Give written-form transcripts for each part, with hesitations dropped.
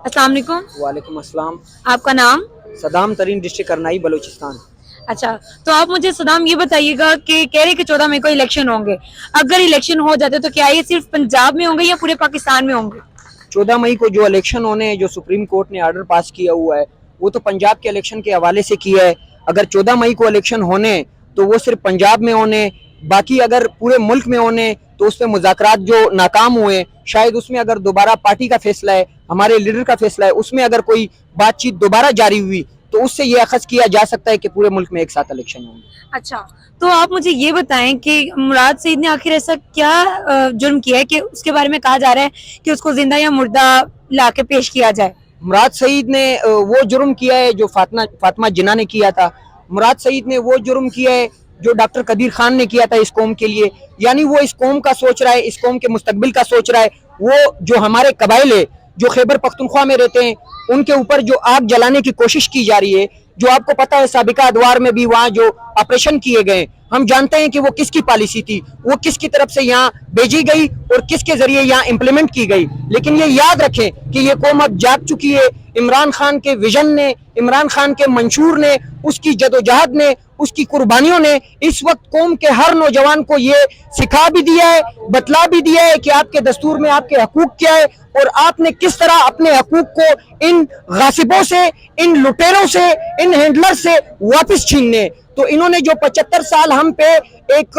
السلام علیکم. وعلیکم السلام. آپ کا نام؟ صدام ترین، ڈسٹرکٹ کرنائی، بلوچستان. اچھا، تو آپ مجھے صدام یہ بتائیے گا کہ کہہ رہے کہ 14 مئی کو الیکشن ہوں گے. اگر الیکشن ہو جاتے تو کیا یہ صرف پنجاب میں ہوں گے یا پورے پاکستان میں ہوں گے؟ 14 مئی کو جو الیکشن ہونے، جو سپریم کورٹ نے آرڈر پاس کیا ہوا ہے، وہ تو پنجاب کے الیکشن کے حوالے سے کیا ہے. اگر 14 مئی کو الیکشن ہونے تو وہ صرف پنجاب میں ہونے، باقی اگر پورے ملک میں ہونے تو اس پہ مذاکرات جو ناکام ہوئے، شاید اس میں اگر دوبارہ پارٹی کا فیصلہ ہے، ہمارے لیڈر کا فیصلہ ہے، اس میں اگر کوئی بات چیت دوبارہ جاری ہوئی تو اس سے یہ اخذ کیا جا سکتا ہے کہ پورے ملک میں ایک ساتھ الیکشن ہوں گے. اچھا، تو آپ مجھے یہ بتائیں کہ مراد سعید نے آخر ایسا کیا جرم کیا ہے کہ اس کے بارے میں کہا جا رہا ہے کہ اس کو زندہ یا مردہ لا کے پیش کیا جائے؟ مراد سعید نے وہ جرم کیا ہے جو فاطمہ جناح نے کیا تھا. مراد سعید نے وہ جرم کیا ہے جو ڈاکٹر قدیر خان نے کیا تھا اس قوم کے لیے. یعنی وہ اس قوم کا سوچ رہا ہے، اس قوم کے مستقبل کا سوچ رہا ہے. وہ جو ہمارے قبائل ہے جو خیبر پختونخوا میں رہتے ہیں، ان کے اوپر جو آگ جلانے کی کوشش کی جا رہی ہے، جو آپ کو پتہ ہے سابقہ ادوار میں بھی وہاں جو آپریشن کیے گئے، ہم جانتے ہیں کہ وہ کس کی پالیسی تھی، وہ کس کی طرف سے یہاں بھیجی گئی اور کس کے ذریعے یہاں امپلیمنٹ کی گئی. لیکن یہ یاد رکھیں کہ یہ قوم اب جاگ چکی ہے. عمران خان کے ویژن نے، عمران خان کے منشور نے، اس کی جدوجہد نے، اس کی قربانیوں نے اس وقت قوم کے ہر نوجوان کو یہ سکھا بھی دیا ہے، بتلا بھی دیا ہے کہ آپ کے دستور میں آپ کے حقوق کیا ہے اور آپ نے کس طرح اپنے حقوق کو ان غاصبوں سے، ان لٹیروں سے، ان ہینڈلر سے واپس چھیننے. تو انہوں نے جو 75 سال ہم پہ ایک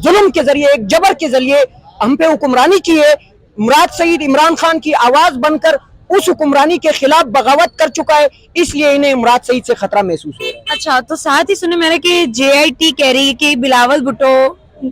ظلم کے ذریعے، ایک جبر کے ذریعے ہم پہ حکمرانی کی ہے، مراد سعید عمران خان کی آواز بن کر اس حکمرانی کے خلاف بغاوت کر چکا ہے، اس لیے انہیں مراد سعید سے خطرہ محسوس ہو رہا ہے. اچھا، تو ساتھ ہی سننے میں کہ JIT کہہ رہی ہے کہ بلاول بھٹو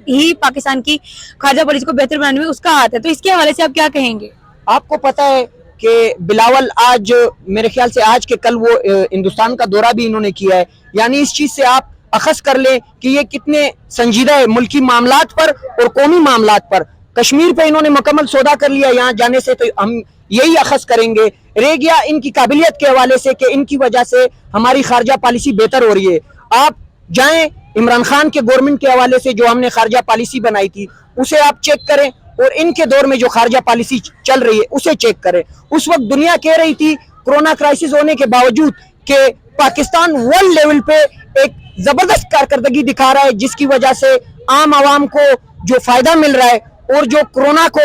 ہی پاکستان کی خارجہ پالیسی کو بہتر بنانے میں اس کا ہاتھ ہے، تو اس کے حوالے سے آپ کیا کہیں گے؟ آپ کو پتہ ہے کہ بلاول آج، میرے خیال سے آج کے کل وہ ہندوستان کا دورہ بھی انہوں نے کیا ہے. یعنی اس چیز سے آپ اخذ کر لیں کہ یہ کتنے سنجیدہ ہے ملکی معاملات پر اور قومی معاملات پر. کشمیر پہ انہوں نے مکمل سودا کر لیا یہاں جانے سے، تو ہم یہی اخذ کریں گے. رہ گیا ان کی قابلیت کے حوالے سے کہ ان کی وجہ سے ہماری خارجہ پالیسی بہتر ہو رہی ہے. آپ جائیں عمران خان کے گورنمنٹ کے حوالے سے جو ہم نے خارجہ پالیسی بنائی تھی اسے آپ چیک کریں، اور ان کے دور میں جو خارجہ پالیسی چل رہی ہے اسے چیک کریں. اس وقت دنیا کہہ رہی تھی کرونا کرائسس ہونے کے باوجود کہ پاکستان ورلڈ لیول پہ ایک زبردست کارکردگی دکھا رہا ہے، جس کی وجہ سے عام عوام کو جو فائدہ مل رہا ہے، اور جو کرونا کو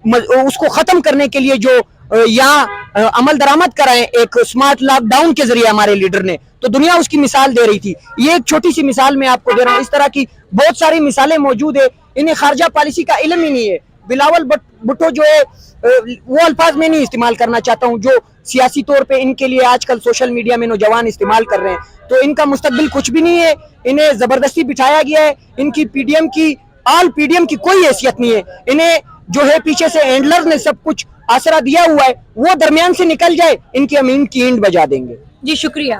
اس کو ختم کرنے کے لیے جو یہاں عمل درآمد کرائیں ایک سمارٹ لاک ڈاؤن کے ذریعے ہمارے لیڈر نے، تو دنیا اس کی مثال دے رہی تھی. یہ ایک چھوٹی سی مثال میں آپ کو دے رہا ہوں. اس طرح کی بہت ساری مثالیں موجود ہیں. انہیں خارجہ پالیسی کا علم ہی نہیں ہے. بلاول بھٹو جو ہے وہ الفاظ میں نہیں استعمال کرنا چاہتا ہوں جو سیاسی طور پہ ان کے لیے آج کل سوشل میڈیا میں نوجوان استعمال کر رہے ہیں، تو ان کا مستقبل کچھ بھی نہیں ہے. انہیں زبردستی بٹھایا گیا ہے. ان کی PDM کی، آل PDM کی کوئی حیثیت نہیں ہے. انہیں جو ہے پیچھے سے ہینڈلر نے سب کچھ آسرا دیا ہوا ہے، وہ درمیان سے نکل جائے، ان کی امین کی اینٹ بجا دیں گے. جی شکریہ.